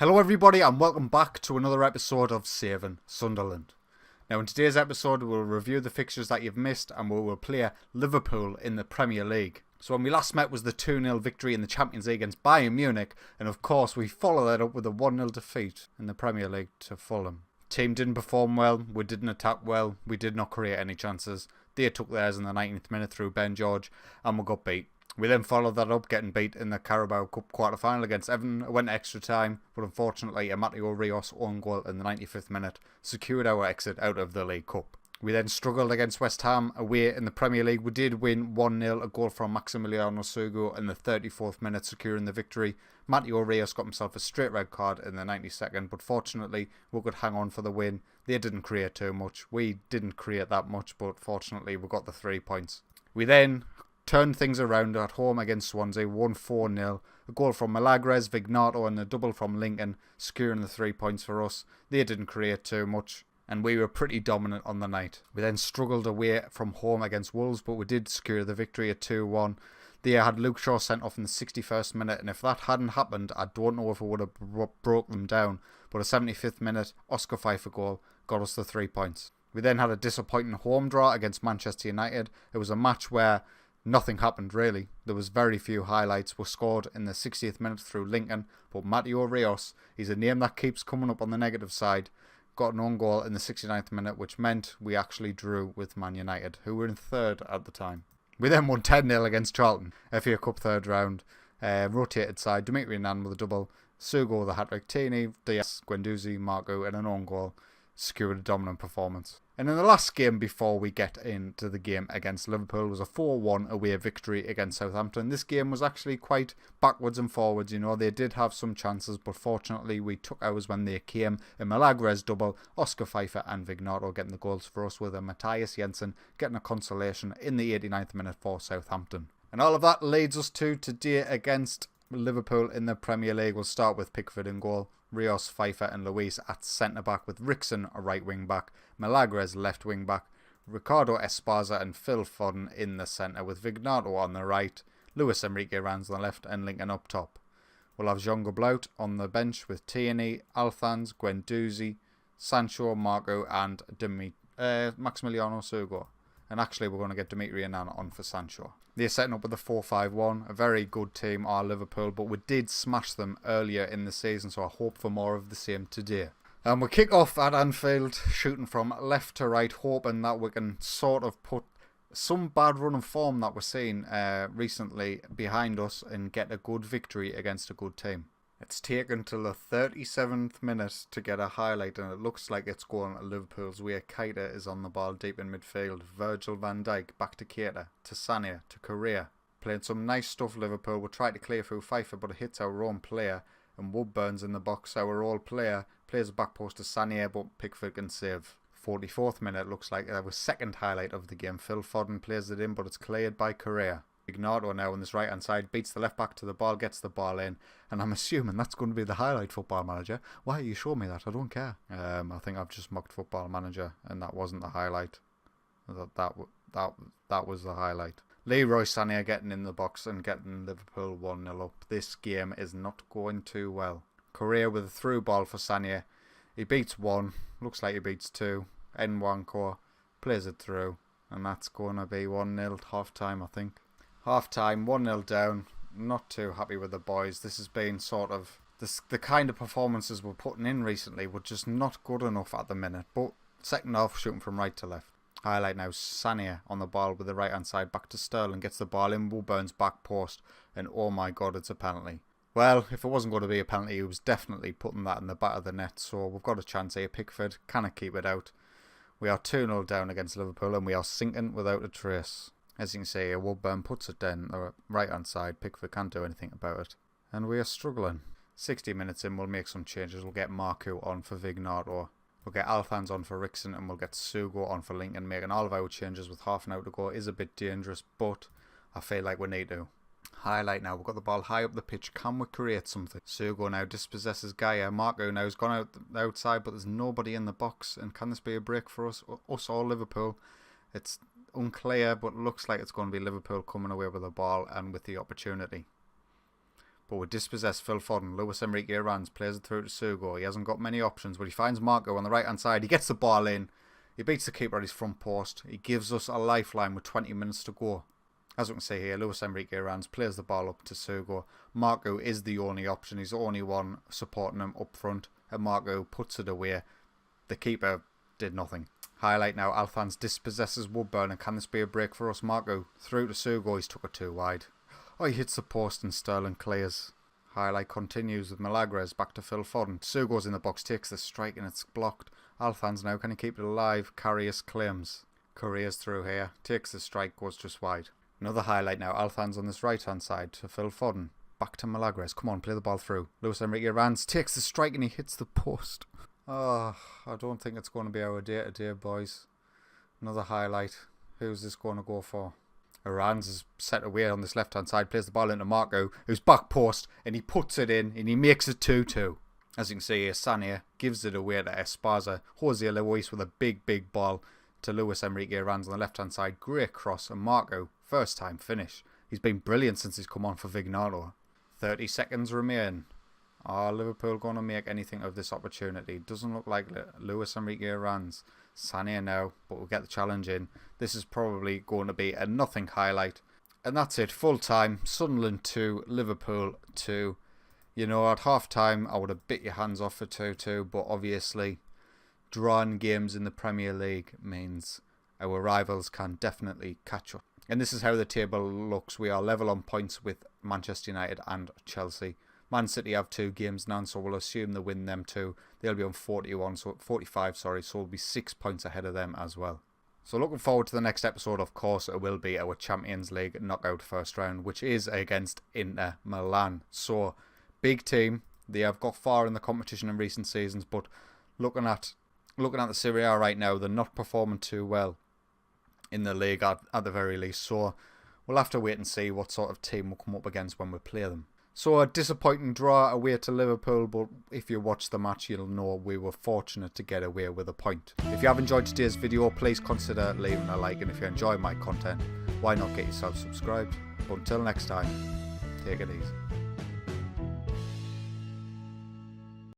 Hello everybody and welcome back to another episode of Saving Sunderland. Now in today's episode we'll review the fixtures that you've missed and we will play Liverpool in the Premier League. So when we last met was the 2-0 victory in the Champions League against Bayern Munich, and of course we follow that up with a 1-0 defeat in the Premier League to Fulham. Team didn't perform well, we didn't attack well, we did not create any chances. They took theirs in the 19th minute through Ben George and we got beat. We then followed that up, getting beat in the Carabao Cup quarter-final against Everton. It went extra time, but unfortunately a Mateo Rios own goal in the 95th minute secured our exit out of the League Cup. We then struggled against West Ham away in the Premier League. We did win 1-0, a goal from Maximiliano Sugo in the 34th minute securing the victory. Mateo Rios got himself a straight red card in the 92nd, but fortunately we could hang on for the win. They didn't create too much. We didn't create that much, but fortunately we got the 3 points. We then turned things around at home against Swansea, won 4-0. A goal from Milagres, Vignato and a double from Lincoln, securing the 3 points for us. They didn't create too much, and we were pretty dominant on the night. We then struggled away from home against Wolves, but we did secure the victory at 2-1. They had Luke Shaw sent off in the 61st minute, and if that hadn't happened, I don't know if it would have broke them down. But a 75th minute Oscar Pfeiffer goal got us the 3 points. We then had a disappointing home draw against Manchester United. It was a match where nothing happened really. There was very few highlights. Were scored in the 60th minute through Lincoln, but Mateo Rios, he's a name that keeps coming up on the negative side, got an own goal in the 69th minute, which meant we actually drew with Man United, who were in third at the time. We then won 10-0 against Charlton, FA Cup third round. Rotated side, Dimitri Nan with a double, Sugo the hat-trick, Tini, Diaz, Guendouzi, Marco and an own goal, secured a dominant performance. And in the last game before we get into the game against Liverpool was a 4-1 away victory against Southampton. This game was actually quite backwards and forwards, you know. They did have some chances, but fortunately we took ours when they came. A Milagres double, Oscar Pfeiffer and Vignato getting the goals for us, with a Matthias Jensen getting a consolation in the 89th minute for Southampton. And all of that leads us to today against Liverpool in the Premier League. We'll start with Pickford in goal, Rios, Pfeiffer and Luis at centre-back, with Rickson a right wing-back, Milagres left wing-back, Ricardo Esparza and Phil Foden in the centre, with Vignato on the right, Luis Enrique Rans on the left and Lincoln up top. We'll have Jean Goblout on the bench with Tierney, Althans, Guendouzi, Sancho, Marco and Maximiliano Sugo. And actually we're going to get Dimitri Annan on for Sancho. They're setting up with a 4-5-1. A very good team are Liverpool, but we did smash them earlier in the season, so I hope for more of the same today. And we kick off at Anfield, shooting from left to right, hoping that we can sort of put some bad run of form that we're seeing recently behind us and get a good victory against a good team. It's taken till the 37th minute to get a highlight, and it looks like it's going Liverpool's way. Keita is on the ball deep in midfield. Virgil van Dijk back to Keita, to Sané, to Correa. Playing some nice stuff, Liverpool. We try to clear through Pfeiffer, but it hits our own player, and Woodburn's in the box. Our old player plays a back post to Sané, but Pickford can save. 44th minute looks like our second highlight of the game. Phil Foden plays it in, but it's cleared by Correa. Vignato now on this right hand side beats the left back to the ball, gets the ball in, and I'm assuming that's going to be the highlight, Football Manager. Why you show me that? I don't care. I think I've just mocked Football Manager, and that wasn't the highlight. That was the highlight. Leroy Sané getting in the box and getting Liverpool 1-0 up. This game is not going too well. Correa with a through ball for Sané. He beats one. Looks like he beats two. Nwankwo plays it through, and that's going to be 1-0 half time, I think. Half time, 1-0 down. Not too happy with the boys. This has been sort of the kind of performances we're putting in recently were just not good enough at the minute. But second half, shooting from right to left. Highlight now, Sané on the ball with the right hand side back to Sterling. Gets the ball in Woodburn's back post, and oh my god, it's a penalty. Well, if it wasn't going to be a penalty, he was definitely putting that in the back of the net. So we've got a chance here. Pickford, can it keep it out? We are 2-0 down against Liverpool, and we are sinking without a trace. As you can see, Woodburn puts it down the right hand side. Pickford can't do anything about it. And we are struggling. 60 minutes in, we'll make some changes. We'll get Marco on for Vignato. We'll get Althans on for Rickson, and we'll get Sugo on for Lincoln. Making all of our changes with half an hour to go is a bit dangerous, but I feel like we need to. Highlight now, we've got the ball high up the pitch. Can we create something? Sugo now dispossesses Gaia. Marco now has gone out the outside, but there's nobody in the box. And can this be a break for us or Liverpool? It's unclear, but looks like it's going to be Liverpool coming away with the ball and with the opportunity. But with dispossessed Phil Foden, Luis Enrique runs, plays it through to Sugo. He hasn't got many options, but he finds Marco on the right hand side. He gets the ball in. He beats the keeper at his front post. He gives us a lifeline with 20 minutes to go. As we can see here, Luis Enrique runs, plays the ball up to Sugo. Marco is the only option. He's the only one supporting him up front. And Marco puts it away. The keeper did nothing. Highlight now, Alphonse dispossesses Woodburn, and can this be a break for us? Marco through to Sugo. He's took it too wide. Oh, he hits the post and Sterling clears. Highlight continues with Milagres back to Phil Foden. Sugo's in the box, takes the strike and it's blocked. Alphonse now, can he keep it alive? Carrius claims. Correa's through here, takes the strike, goes just wide. Another highlight now, Alphonse on this right hand side to Phil Foden. Back to Milagres, come on, play the ball through. Luis Enrique Rans takes the strike and he hits the post. Oh, I don't think it's going to be our day today, boys. Another highlight. Who's this going to go for? Arans is set away on this left hand side, plays the ball into Marco, who's back post, and he puts it in, and he makes it 2-2. As you can see here, Sania gives it away to Esparza. Jose Luis with a big ball to Luis Enrique Arans on the left hand side. Great cross, and Marco, first time finish. He's been brilliant since he's come on for Vignato. 30 seconds remain. Are Liverpool going to make anything of this opportunity? Doesn't look like Luis Enrique Arans. Sania now, but we'll get the challenge in. This is probably going to be a nothing highlight. And that's it, full time. Sunderland 2, Liverpool 2. You know, at half time, I would have bit your hands off for 2-2, but obviously, drawing games in the Premier League means our rivals can definitely catch up. And this is how the table looks. We are level on points with Manchester United and Chelsea. Man City have 2 games now, so we'll assume they win them too. They'll be on 45, so we'll be 6 points ahead of them as well. So looking forward to the next episode, of course, it will be our Champions League knockout first round, which is against Inter Milan. So, big team. They have got far in the competition in recent seasons, but looking at the Serie A right now, they're not performing too well in the league at the very least. So, we'll have to wait and see what sort of team we'll come up against when we play them. So a disappointing draw away to Liverpool, but if you watch the match you'll know we were fortunate to get away with a point. If you have enjoyed today's video, please consider leaving a like, and if you enjoy my content, why not get yourself subscribed? But until next time, take it easy.